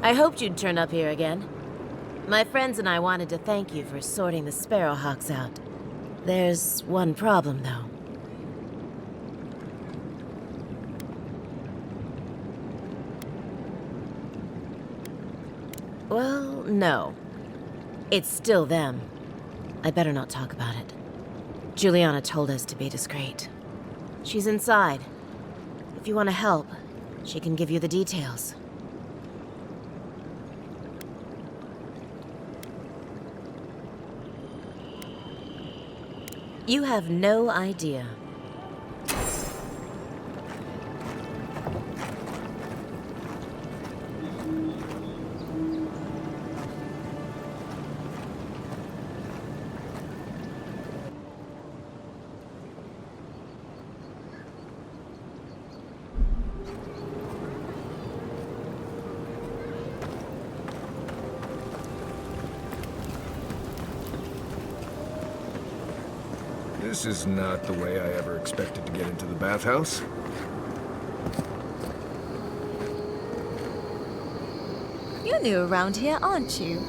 I hoped you'd turn up here again. My friends and I wanted to thank you for sorting the Sparrowhawks out. There's one problem, though. Well, no. It's still them. I better not talk about it. Juliana told us to be discreet. She's inside. If you want to help, she can give you the details. You have no idea. This is not the way I ever expected to get into the bathhouse. You're new around here, aren't you?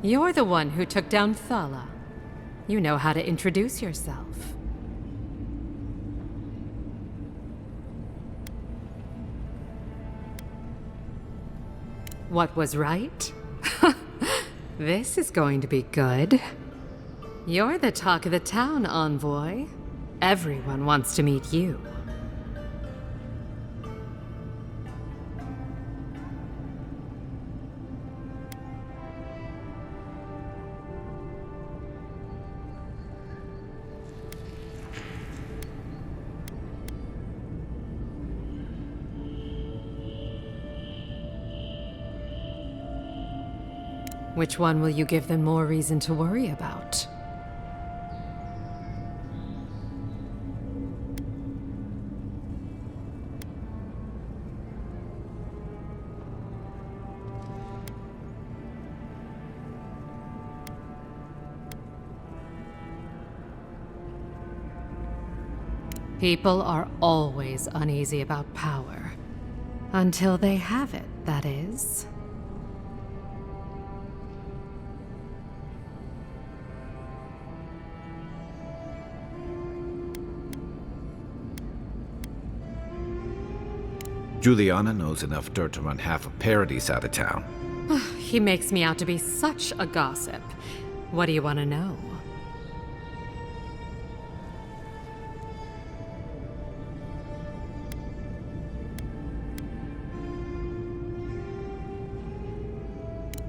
You're the one who took down Thala. You know how to introduce yourself. What was right? This is going to be good. You're the talk of the town, envoy. Everyone wants to meet you. Which one will you give them more reason to worry about? People are always uneasy about power. Until they have it, that is. Juliana knows enough dirt to run half of Paradise out of town. He makes me out to be such a gossip. What do you want to know?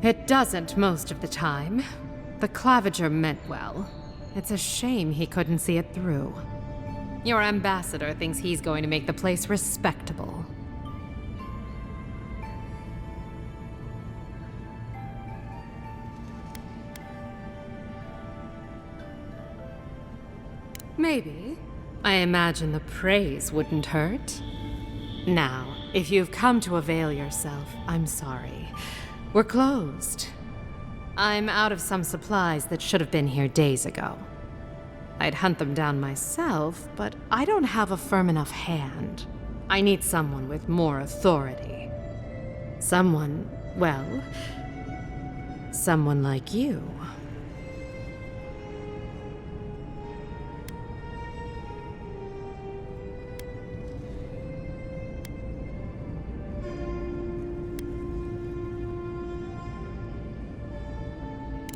It doesn't most of the time. The Claviger meant well. It's a shame he couldn't see it through. Your ambassador thinks he's going to make the place respectable. Maybe. I imagine the praise wouldn't hurt. Now, if you've come to avail yourself, I'm sorry. We're closed. I'm out of some supplies that should have been here days ago. I'd hunt them down myself, but I don't have a firm enough hand. I need someone with more authority. Someone, well, someone like you.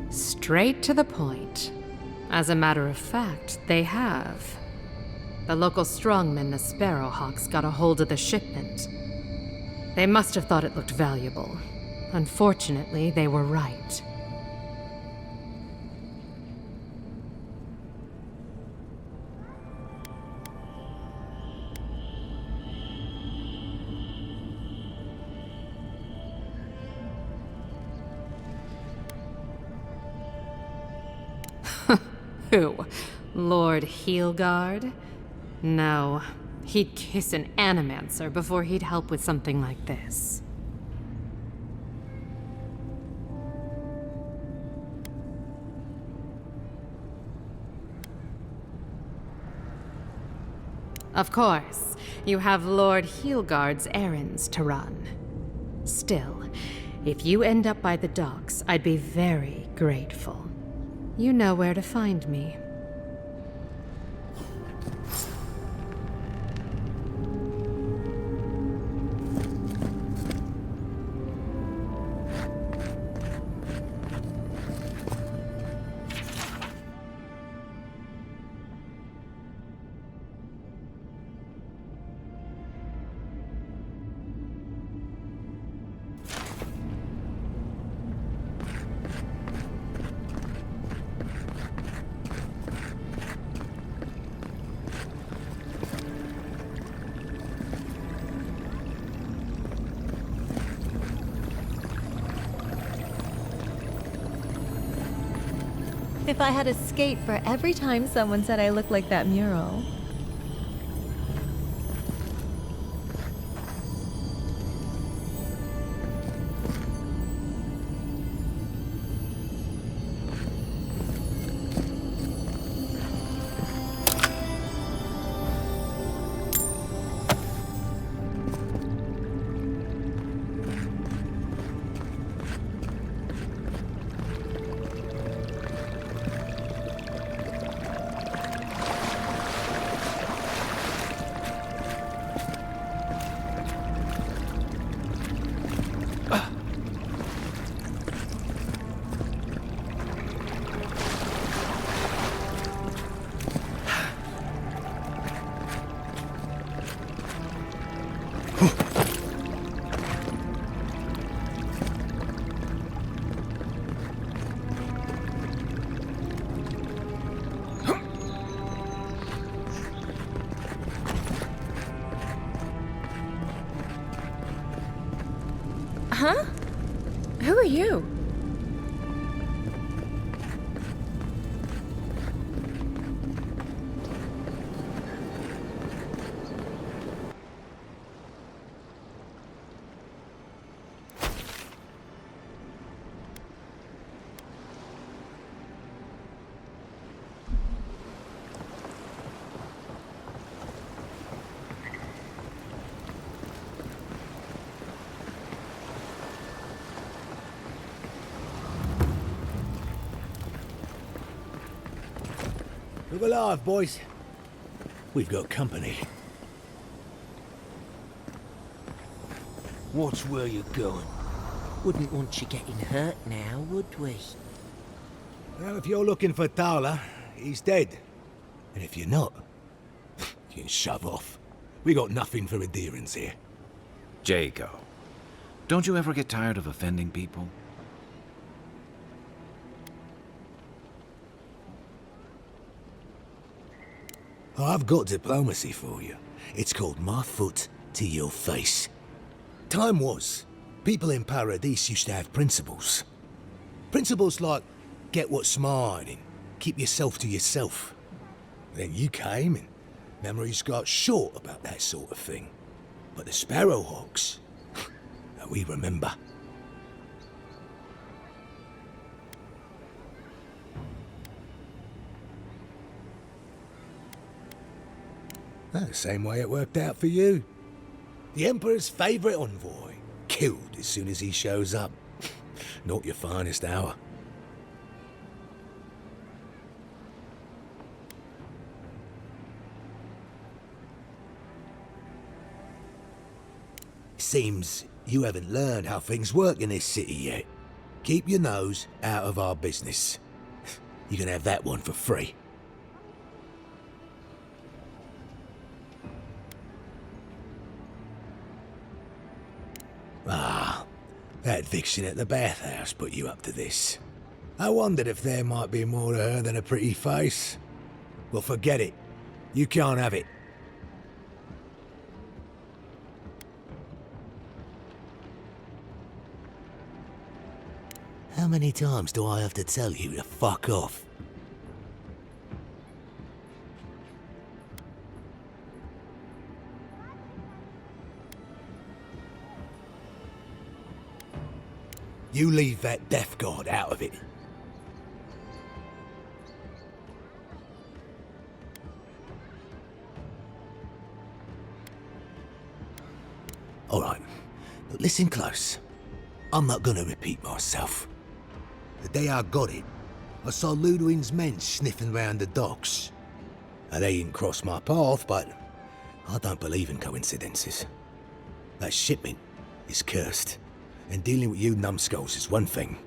Straight to the point. As a matter of fact, they have. The local strongmen, the Sparrowhawks, got a hold of the shipment. They must have thought it looked valuable. Unfortunately, they were right. Who? Lord Heelguard? No. He'd kiss an animancer before he'd help with something like this. Of course, you have Lord Heelguard's errands to run. Still, if you end up by the docks, I'd be very grateful. You know where to find me. If I had a skate for every time someone said I looked like that mural. Huh? Who are you? Look alive, boys. We've got company. Watch where you're going. Wouldn't want you getting hurt now, would we? Well, if you're looking for Tala, he's dead. And if you're not, you can shove off. We got nothing for adherence here. Jago, don't you ever get tired of offending people? I've got diplomacy for you. It's called my foot to your face. Time was, people in Paradise used to have principles. Principles like, get what's mine and keep yourself to yourself. Then you came and memories got short about that sort of thing. But the Sparrowhawks, we remember. The same way it worked out for you. The Emperor's favourite envoy, killed as soon as he shows up. Not your finest hour. Seems you haven't learned how things work in this city yet. Keep your nose out of our business. You can have that one for free. Ah, that vixen at the bathhouse put you up to this. I wondered if there might be more to her than a pretty face. Well, forget it. You can't have it. How many times do I have to tell you to fuck off? You leave that death guard out of it. All right, but listen close. I'm not gonna repeat myself. The day I got it, I saw Ludwig's men sniffing round the docks. Now, they didn't cross my path, but I don't believe in coincidences. That shipment is cursed, and dealing with you numbskulls is one thing.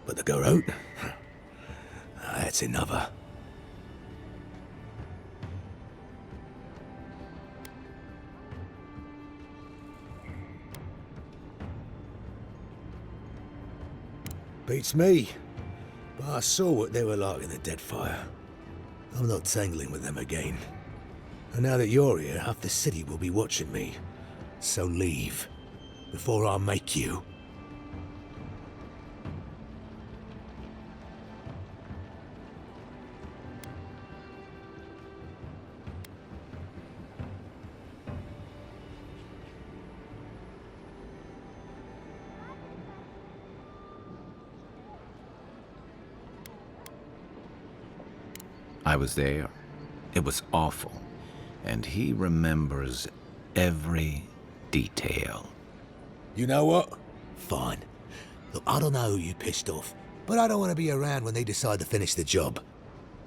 But the Garrote, that's another. Beats me. But I saw what they were like in the Deadfire. I'm not tangling with them again. And now that you're here, half the city will be watching me. So leave, before I make you. I was there. It was awful. And he remembers every detail. You know what? Fine. Look, I don't know who you pissed off, but I don't want to be around when they decide to finish the job.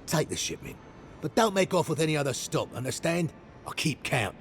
Take the shipment, but don't make off with any other stock, understand? I'll keep count.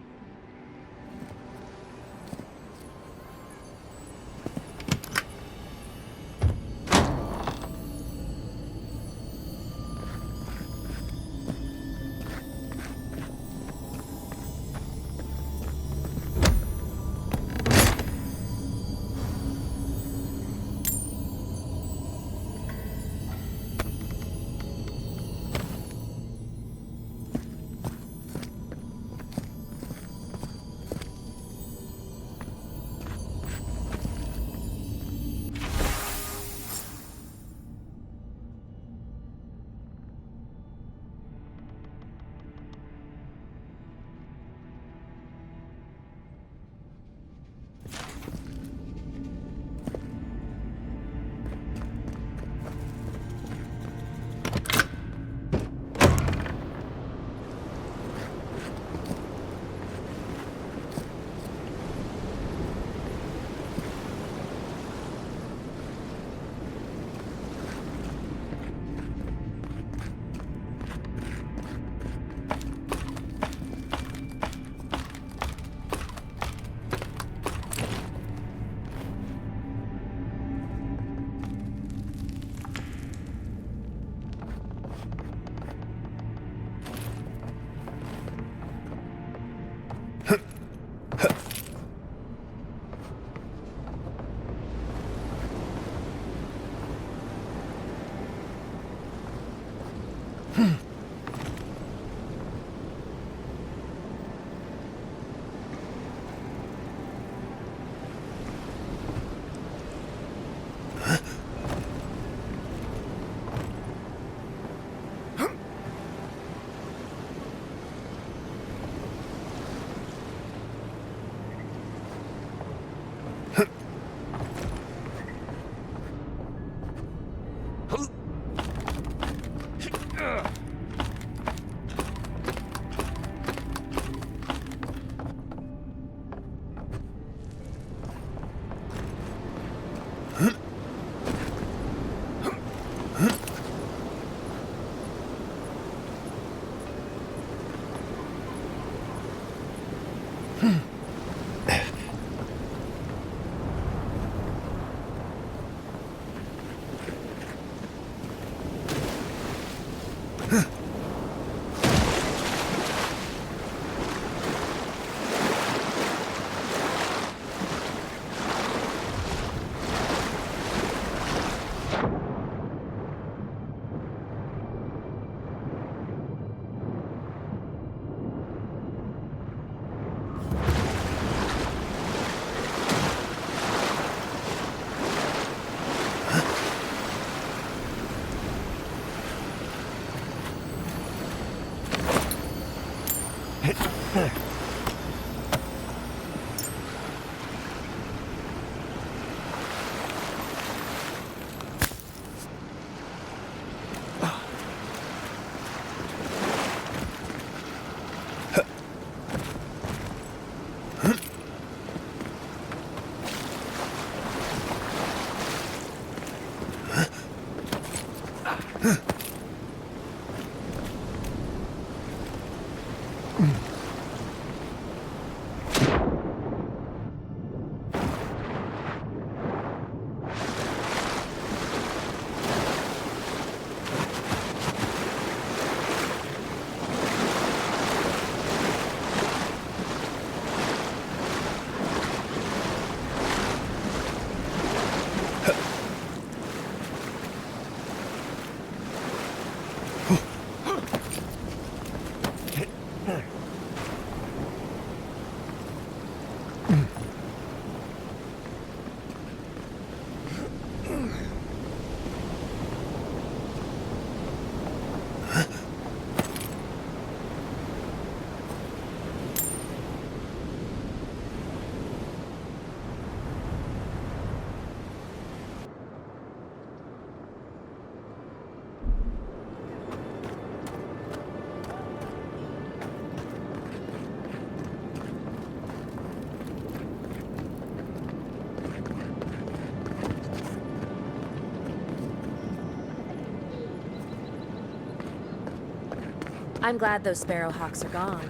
I'm glad those sparrowhawks are gone.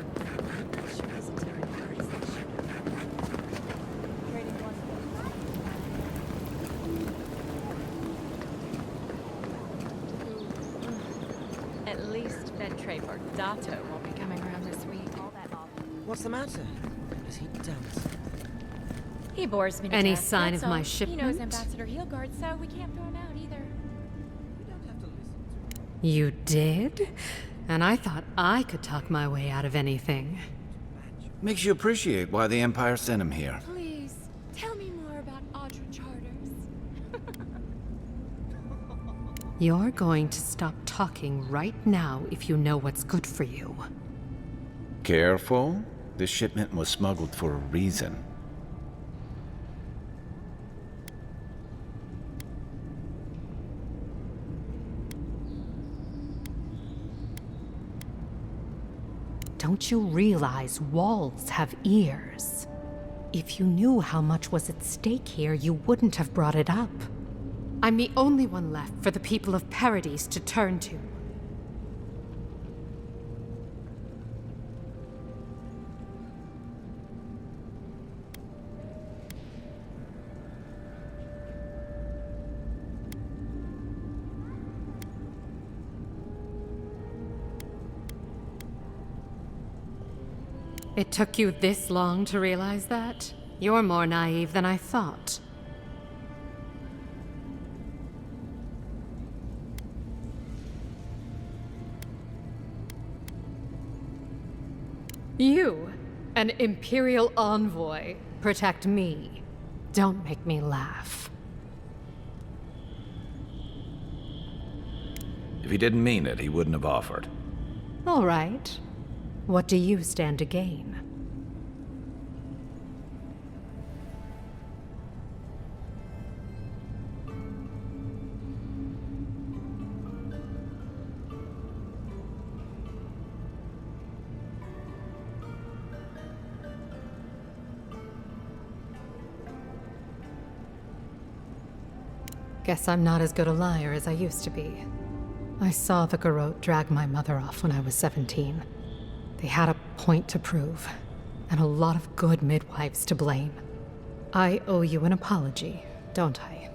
At least Ventre Bordato won't be coming around this week. All that awful. What's the matter? What has he done? He bores me to Any death, sign that's of my all. shipment? He knows Ambassador Heelguard, so we can't throw him out either. You did? And I thought I could talk my way out of anything. Makes you appreciate why the Empire sent him here. Please, tell me more about Audra Charters. You're going to stop talking right now if you know what's good for you. Careful. This shipment was smuggled for a reason. Don't you realize walls have ears? If you knew how much was at stake here, you wouldn't have brought it up. I'm the only one left for the people of Paradise to turn to. It took you this long to realize that? You're more naive than I thought. You, an Imperial envoy, protect me. Don't make me laugh. If he didn't mean it, he wouldn't have offered. All right. What do you stand to gain? Guess I'm not as good a liar as I used to be. I saw the Garrote drag my mother off when I was 17. They had a point to prove, and a lot of good midwives to blame. I owe you an apology, don't I?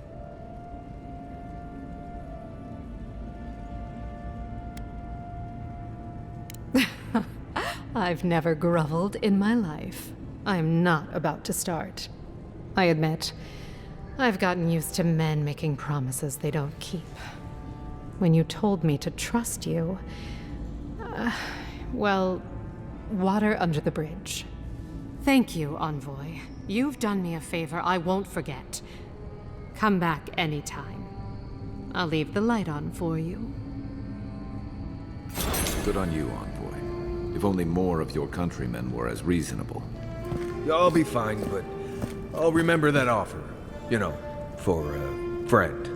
I've never groveled in my life. I'm not about to start. I admit, I've gotten used to men making promises they don't keep. When you told me to trust you, well, water under the bridge. Thank you, Envoy. You've done me a favor I won't forget. Come back anytime. I'll leave the light on for you. Good on you, Envoy. If only more of your countrymen were as reasonable. I'll be fine, but I'll remember that offer. You know, for a friend.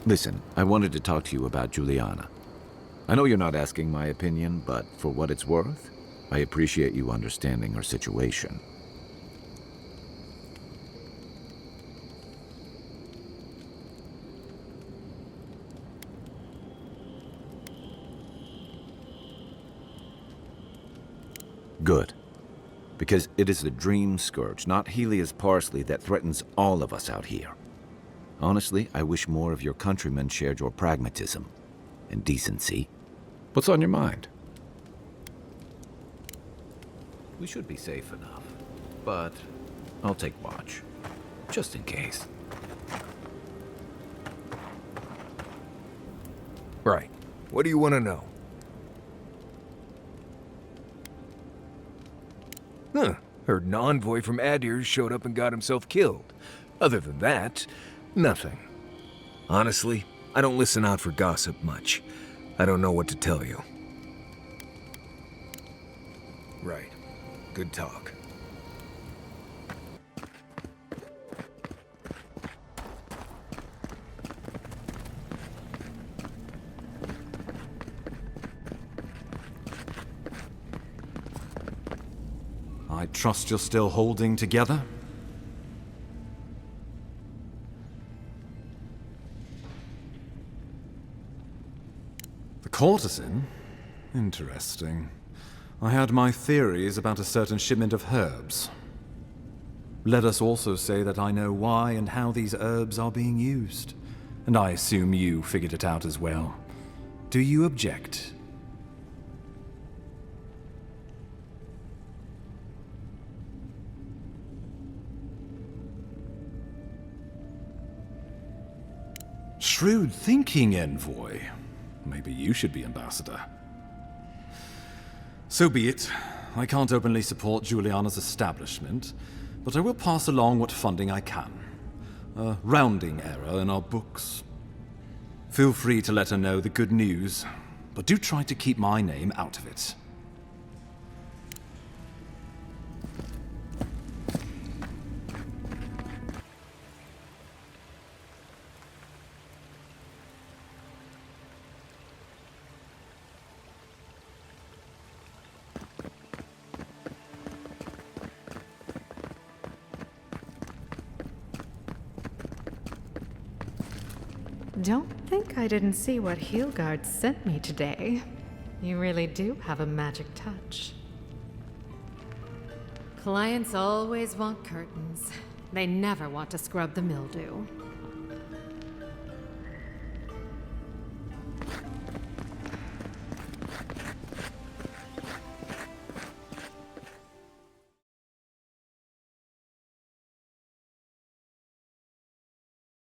Listen, I wanted to talk to you about Juliana. I know you're not asking my opinion, but for what it's worth, I appreciate you understanding her situation. Good. Because it is the Dream Scourge, not Helia's parsley, that threatens all of us out here. Honestly, I wish more of your countrymen shared your pragmatism and decency. What's on your mind? We should be safe enough, but I'll take watch, just in case. Right. What do you want to know? Huh. Heard an envoy from Adir showed up and got himself killed. Other than that, nothing. Honestly, I don't listen out for gossip much. I don't know what to tell you. Right. Good talk. I trust you're still holding together? The courtesan? Interesting. I had my theories about a certain shipment of herbs. Let us also say that I know why and how these herbs are being used. And I assume you figured it out as well. Do you object? Shrewd thinking, envoy. Maybe you should be ambassador. So be it. I can't openly support Juliana's establishment, but I will pass along what funding I can. A rounding error in our books. Feel free to let her know the good news, but do try to keep my name out of it. Don't think I didn't see what Heelguard sent me today. You really do have a magic touch. Clients always want curtains. They never want to scrub the mildew.